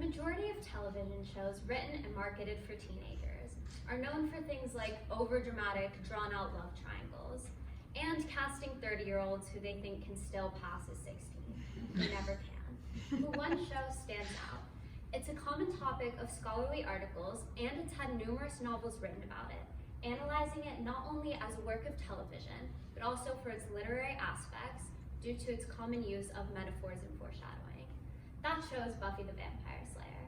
majority of television shows written and marketed for teenagers are known for things like overdramatic, drawn-out love triangles, and casting 30-year-olds who they think can still pass as 16. They never can. But one show stands out. It's a common topic of scholarly articles, and it's had numerous novels written about it, analyzing it not only as a work of television, but also for its literary aspects due to its common use of metaphors and foreshadowing. That show is Buffy the Vampire Slayer.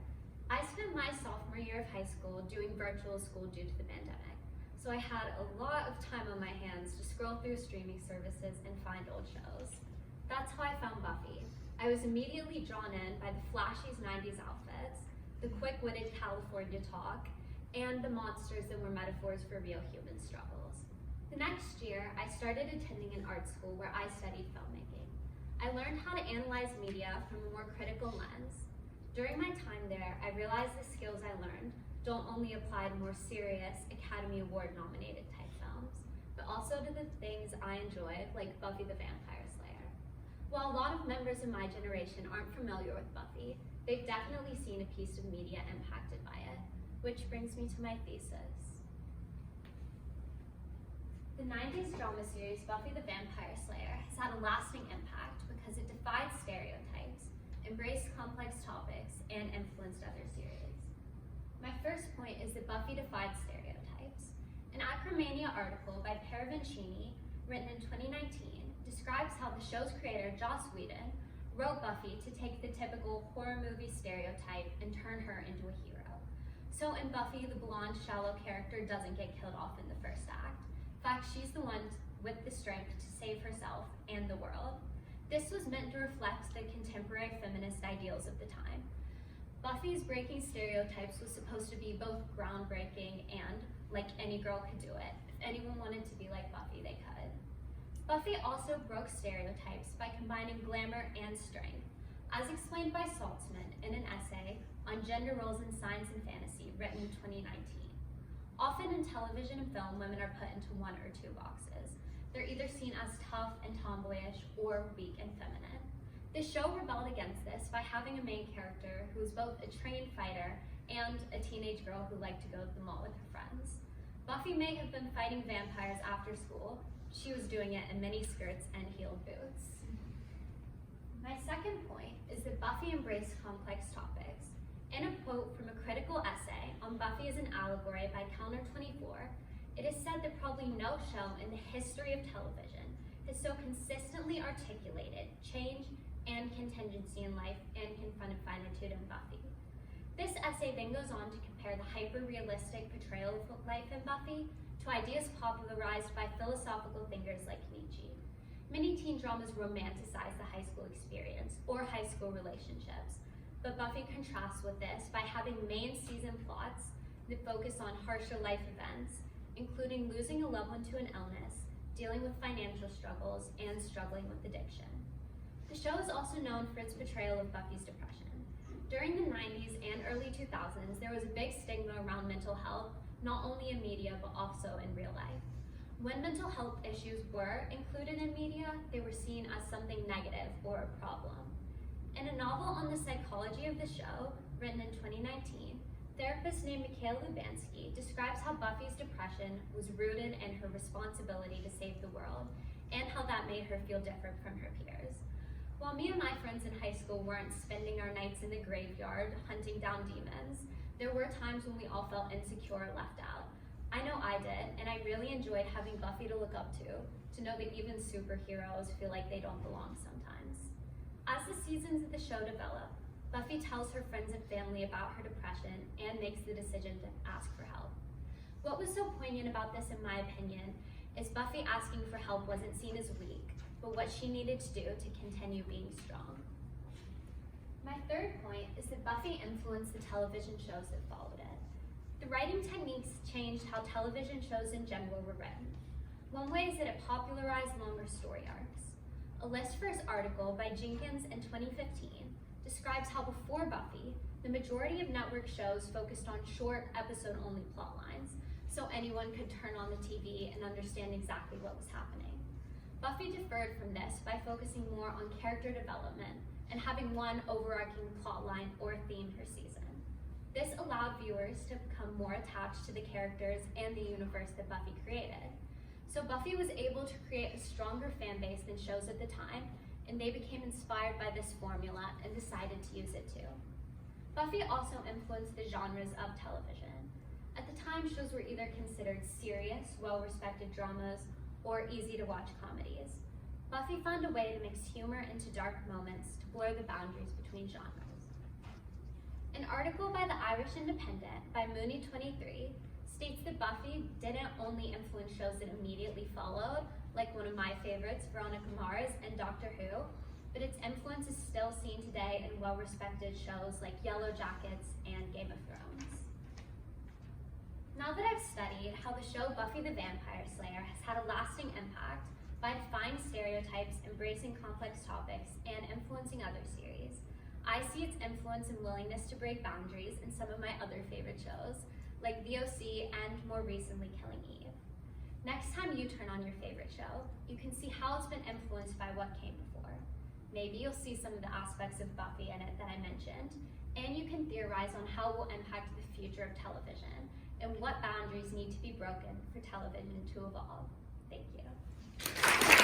I spent my sophomore year of high school doing virtual school due to the pandemic, so I had a lot of time on my hands to scroll through streaming services and find old shows. That's how I found Buffy. I was immediately drawn in by the flashy 90s outfits, the quick-witted California talk, and the monsters that were metaphors for real human struggles. The next year, I started attending an art school where I studied filmmaking. I learned how to analyze media from a more critical lens. During my time there, I realized the skills I learned don't only apply to more serious Academy Award-nominated type films, but also to the things I enjoyed, like Buffy the Vampire Slayer. While a lot of members of my generation aren't familiar with Buffy, they've definitely seen a piece of media impacted by it, which brings me to my thesis. The 90s drama series Buffy the Vampire Slayer has had a lasting impact because it defied stereotypes, embraced complex topics, and influenced other series. My first point is that Buffy defied stereotypes. An Acromania article by Per Vincini, written in 2019, describes how the show's creator, Joss Whedon, wrote Buffy to take the typical horror movie stereotype and turn her into a hero. So in Buffy, the blonde, shallow character doesn't get killed off in the first act. In fact, she's the one with the strength to save herself and the world. This was meant to reflect the contemporary feminist ideals of the time. Buffy's breaking stereotypes was supposed to be both groundbreaking and, like any girl could do it. If anyone wanted to be like Buffy, they could. Buffy also broke stereotypes by combining glamour and strength, as explained by Saltzman in an essay on gender roles in science and fantasy written in 2019. Often in television and film, women are put into one or two boxes. They're either seen as tough and tomboyish or weak and feminine. The show rebelled against this by having a main character who is both a trained fighter and a teenage girl who liked to go to the mall with her friends. Buffy may have been fighting vampires after school. She was doing it in mini skirts and heeled boots. My second point is that Buffy embraced complex topics. In a quote from a critical essay on Buffy as an allegory by Counter 24, it is said that probably no show in the history of television has so consistently articulated change and contingency in life and confronted finitude in Buffy. This essay then goes on to compare the hyper-realistic portrayal of life in Buffy to ideas popularized by philosophical thinkers like Nietzsche. Many teen dramas romanticize the high school experience or high school relationships, but Buffy contrasts with this by having main season plots that focus on harsher life events, including losing a loved one to an illness, dealing with financial struggles, and struggling with addiction. The show is also known for its portrayal of Buffy's depression. During the 90s and early 2000s, there was a big stigma around mental health, not only in media, but also in real life. When mental health issues were included in media, they were seen as something negative or a problem. In a novel on the psychology of the show, written in 2019, therapist named Mikhail Lubansky describes how Buffy's depression was rooted in her responsibility to save the world, and how that made her feel different from her peers. While me and my friends in high school weren't spending our nights in the graveyard hunting down demons, there were times when we all felt insecure or left out. I know I did, and I really enjoyed having Buffy to look up to know that even superheroes feel like they don't belong sometimes. As the seasons of the show develop, Buffy tells her friends and family about her depression and makes the decision to ask for help. What was so poignant about this, in my opinion, is Buffy asking for help wasn't seen as weak, but what she needed to do to continue being strong. My third point is that Buffy influenced the television shows that followed it. The writing techniques changed how television shows in general were written. One way is that it popularized longer story arcs. A List First article by Jenkins in 2015 describes how before Buffy, the majority of network shows focused on short, episode-only plotlines, so anyone could turn on the TV and understand exactly what was happening. Buffy differed from this by focusing more on character development and having one overarching plotline or theme per season. This allowed viewers to become more attached to the characters and the universe that Buffy created. So Buffy was able to create a stronger fan base than shows at the time, and they became inspired by this formula and decided to use it too. Buffy also influenced the genres of television. At the time, shows were either considered serious, well-respected dramas, or easy-to-watch comedies. Buffy found a way to mix humor into dark moments to blur the boundaries between genres. An article by the Irish Independent by Mooney23 states that Buffy didn't only influence shows that immediately followed, like one of my favorites, Veronica Mars and Doctor Who, but its influence is still seen today in well-respected shows like Yellow Jackets and Game of Thrones. Now that I've studied how the show Buffy the Vampire Slayer has had a lasting impact by defying stereotypes, embracing complex topics, and influencing other series, I see its influence and willingness to break boundaries in some of my other favorite shows, like The OC and more recently Killing Eve. Next time you turn on your favorite show, you can see how it's been influenced by what came before. Maybe you'll see some of the aspects of Buffy in it that I mentioned, and you can theorize on how it will impact the future of television and what boundaries need to be broken for television to evolve. Thank you.